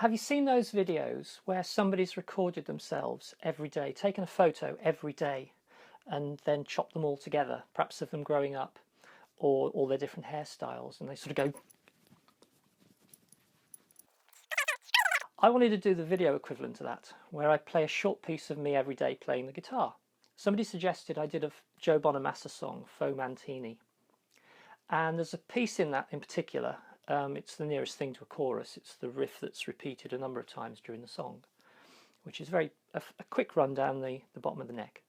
Have you seen those videos where somebody's recorded themselves every day, taken a photo every day, and then chopped them all together, perhaps of them growing up, or all their different hairstyles, and they sort of go... I wanted to do the video equivalent to that, where I play a short piece of me every day playing the guitar. Somebody suggested I did a Joe Bonamassa song, Faux Mantini, and there's a piece in that in particular. It's the nearest thing to a chorus. It's the riff that's repeated a number of times during the song, which is a quick run down the bottom of the neck.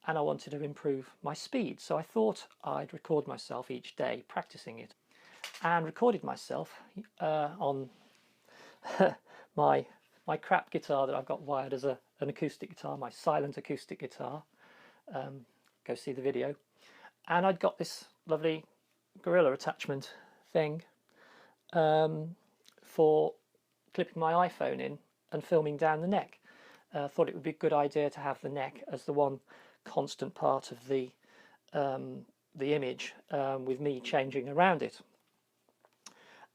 And I wanted to improve my speed, so I thought I'd record myself each day practicing it, and recorded myself on my crap guitar that I've got wired as an acoustic guitar, my silent acoustic guitar. Go see the video. And I'd got this lovely gorilla attachment thing for clipping my iPhone in and filming down the neck. Thought it would be a good idea to have the neck as the one constant part of the image, with me changing around it,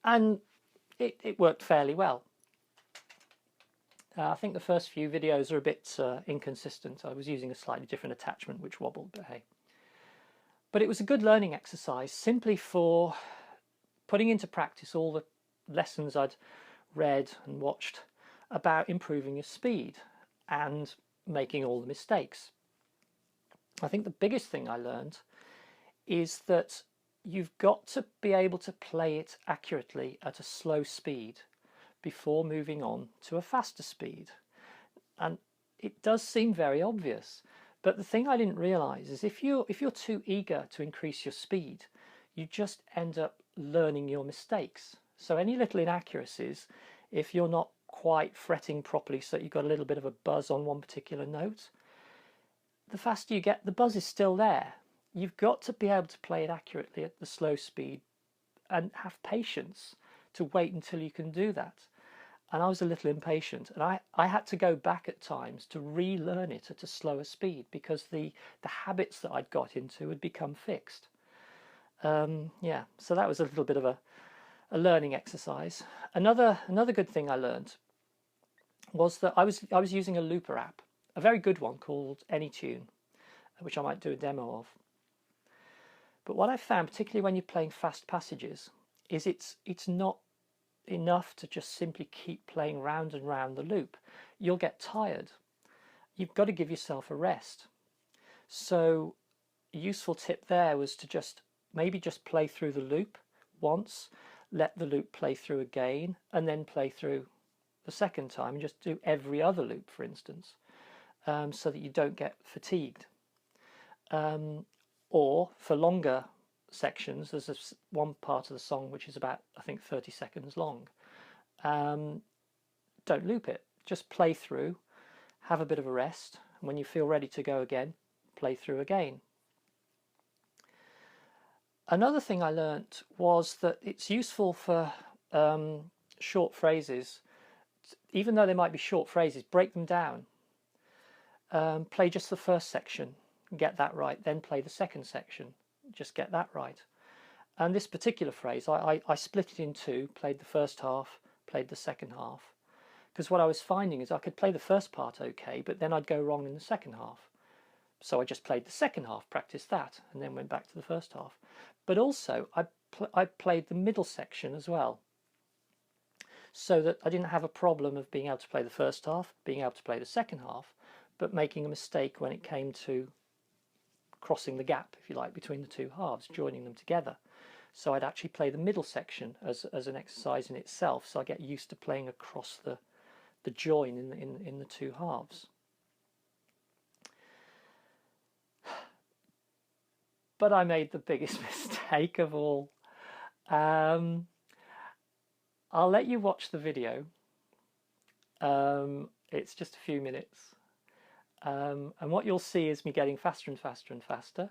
and it worked fairly well. I think the first few videos are a bit inconsistent. I was using a slightly different attachment which wobbled, but hey. But it was a good learning exercise, simply for putting into practice all the lessons I'd read and watched about improving your speed and making all the mistakes. I think the biggest thing I learned is that you've got to be able to play it accurately at a slow speed before moving on to a faster speed. And it does seem very obvious, but the thing I didn't realize is if you're too eager to increase your speed, you just end up learning your mistakes. So any little inaccuracies, if you're not quite fretting properly so that you've got a little bit of a buzz on one particular note, the faster you get, the buzz is still there. You've got to be able to play it accurately at the slow speed and have patience to wait until you can do that. And I was a little impatient, and I had to go back at times to relearn it at a slower speed because the habits that I'd got into had become fixed. Yeah, so that was a little bit of a learning exercise. Another good thing I learned was that I was using a looper app, a very good one called AnyTune, which I might do a demo of. But what I found, particularly when you're playing fast passages, is it's not enough to just simply keep playing round and round the loop. You'll get tired. You've got to give yourself a rest. So a useful tip there was to maybe just play through the loop once, let the loop play through again, and then play through the second time, and just do every other loop, for instance, so that you don't get fatigued. Or for longer sections, there's one part of the song which is about, I think, 30 seconds long. Don't loop it, just play through, have a bit of a rest, and when you feel ready to go again, play through again. Another thing I learnt was that it's useful for short phrases, even though they might be short phrases, break them down. Play just the first section, get that right, then play the second section, just get that right. And this particular phrase, I split it in two, played the first half, played the second half, because what I was finding is I could play the first part okay, but then I'd go wrong in the second half. So I just played the second half, practiced that, and then went back to the first half. But also I played the middle section as well, so that I didn't have a problem of being able to play the first half, being able to play the second half, but making a mistake when it came to crossing the gap, if you like, between the two halves, joining them together. So I'd actually play the middle section as an exercise in itself, so I get used to playing across the join in the two halves. But I made the biggest mistake of all. I'll let you watch the video. It's just a few minutes. And what you'll see is me getting faster and faster and faster.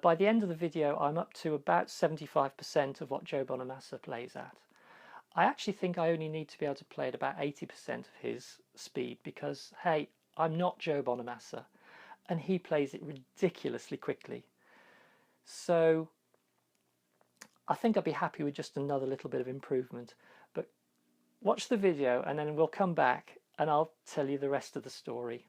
By the end of the video, I'm up to about 75% of what Joe Bonamassa plays at. I actually think I only need to be able to play at about 80% of his speed because, hey, I'm not Joe Bonamassa, and he plays it ridiculously quickly. So I think I'd be happy with just another little bit of improvement. But watch the video and then we'll come back and I'll tell you the rest of the story.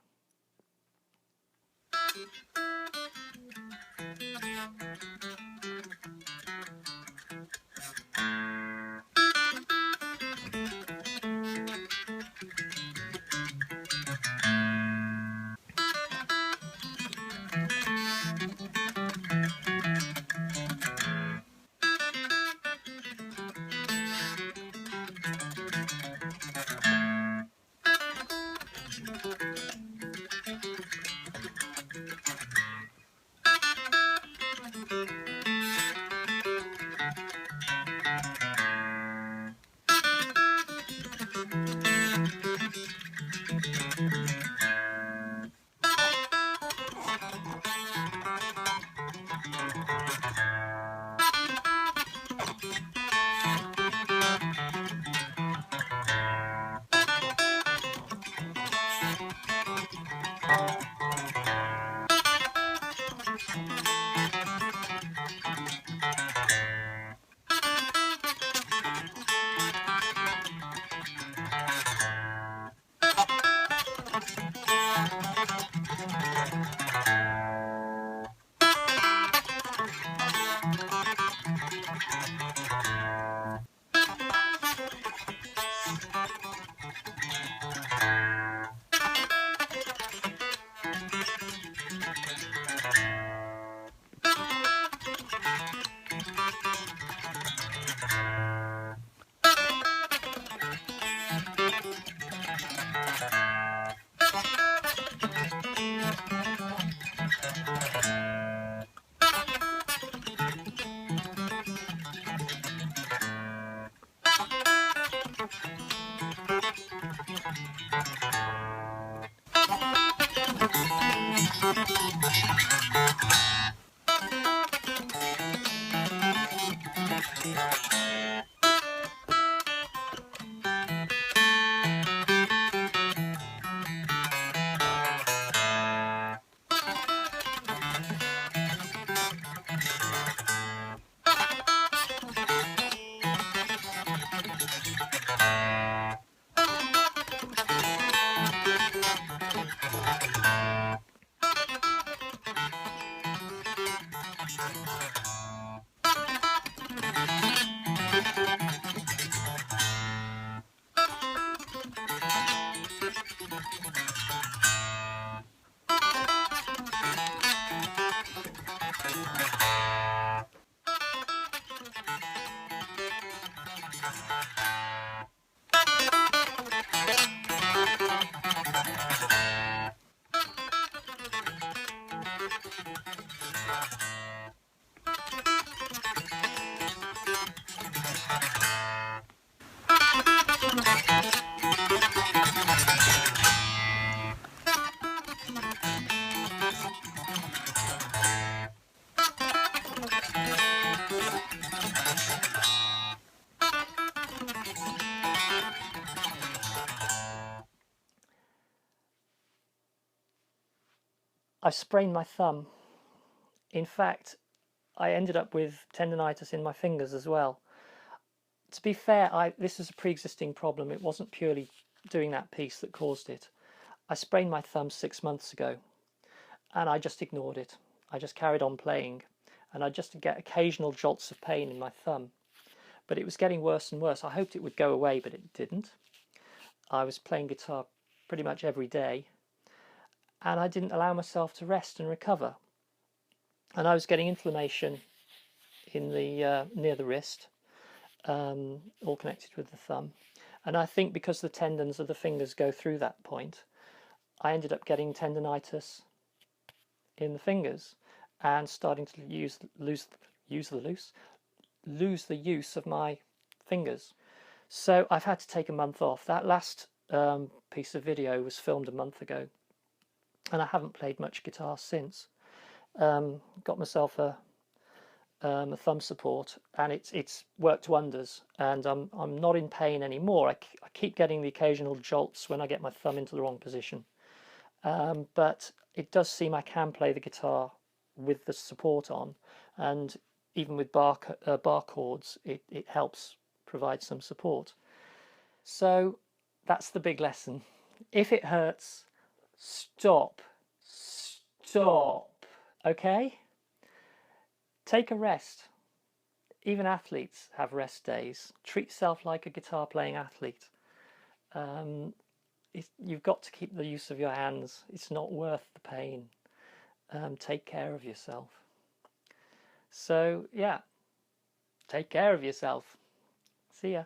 I sprained my thumb. In fact, I ended up with tendonitis in my fingers as well. To be fair, this is a pre-existing problem. It wasn't purely doing that piece that caused it. I sprained my thumb 6 months ago and I just ignored it. I just carried on playing and I just get occasional jolts of pain in my thumb. But it was getting worse and worse. I hoped it would go away, but it didn't. I was playing guitar pretty much every day and I didn't allow myself to rest and recover. And I was getting inflammation in the near the wrist, all connected with the thumb. And I think because the tendons of the fingers go through that point, I ended up getting tendonitis in the fingers and starting to lose the use of my fingers. So I've had to take a month off. That last piece of video was filmed a month ago, and I haven't played much guitar since. Got myself a thumb support, and it's worked wonders. And I'm not in pain anymore. I keep getting the occasional jolts when I get my thumb into the wrong position, but it does seem I can play the guitar with the support on, and even with bar chords, it helps provide some support. So that's the big lesson. If it hurts, stop. Stop. Okay? Take a rest. Even athletes have rest days. Treat yourself like a guitar playing athlete. You've got to keep the use of your hands. It's not worth the pain. Take care of yourself. So, yeah, take care of yourself. See ya.